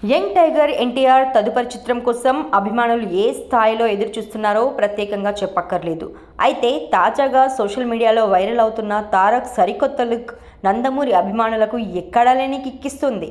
Young tiger NTR తదుపరి చిత్రం కోసం అభిమానులు ఏ స్థాయిలో ఎదురు చూస్తున్నారో ప్రత్యేకంగా చెప్పక్కర్లేదు. అయితే తాజాగా సోషల్ మీడియాలో వైరల్ అవుతున్న తారక్ సరికొత్త లుక్ నందమూరి అభిమానులకు ఎక్కడా లేని కిక్కిస్తుంది.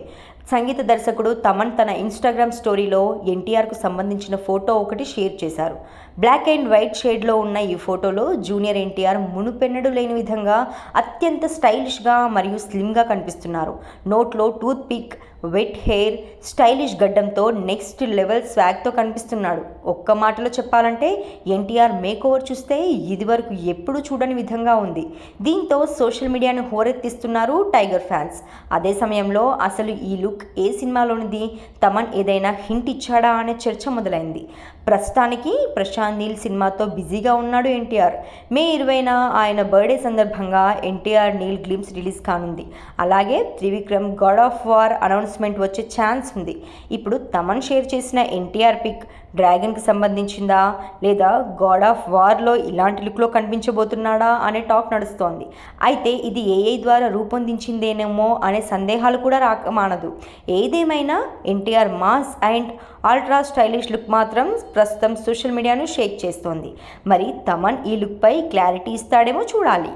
సంగీత దర్శకుడు తమన్ తన ఇన్స్టాగ్రామ్ స్టోరీలో ఎన్టీఆర్కు సంబంధించిన ఫోటో ఒకటి షేర్ చేశారు. బ్లాక్ అండ్ వైట్ షేడ్లో ఉన్న ఈ ఫోటోలో జూనియర్ ఎన్టీఆర్ మునుపెన్నడూ లేని విధంగా అత్యంత స్టైలిష్గా మరియు స్లిమ్గా కనిపిస్తున్నారు. నోట్లో toothpick, wet hair, stylish గడ్డంతో నెక్స్ట్ లెవెల్ స్వాగ్తో కనిపిస్తున్నాడు. ఒక్క మాటలో చెప్పాలంటే ఎన్టీఆర్ మేకోవర్ చూస్తే ఇదివరకు ఎప్పుడూ చూడని విధంగా ఉంది. దీంతో సోషల్ మీడియాను హోరెత్తిస్తున్నారు టైగర్ ఫ్యాన్స్. అదే సమయంలో అసలు ఈ లుక్ ఏ సినిమాలోనిది, తమన్ ఏదైనా హింట్ ఇచ్చాడా అనే చర్చ మొదలైంది. ప్రస్తుతానికి ప్రశాంత్ నీల్ సినిమాతో బిజీగా ఉన్నాడు ఎన్టీఆర్. మే 20న ఆయన బర్త్డే సందర్భంగా ఎన్టీఆర్ నీల్ గ్లిమ్స్ రిలీజ్ కానుంది. అలాగే Trivikram God of war announcement వచ్చే ఛాన్స్ ఉంది. ఇప్పుడు తమన్ షేర్ చేసిన ఎన్టీఆర్ పిక్ డ్రాగన్కి సంబంధించిందా లేదా గాడ్ ఆఫ్ వార్లో ఇలాంటి లుక్లో కనిపించబోతున్నాడా అనే టాక్ నడుస్తోంది. అయితే ఇది ఏఐ ద్వారా రూపొందించిందేనేమో అనే సందేహాలు కూడా రాకమానదు. ఏదేమైనా NTR mass and ultra stylish look మాత్రం ప్రస్తుతం సోషల్ మీడియాను షేక్ చేస్తోంది. మరి తమన్ ఈ లుక్పై క్లారిటీ ఇస్తాడేమో చూడాలి.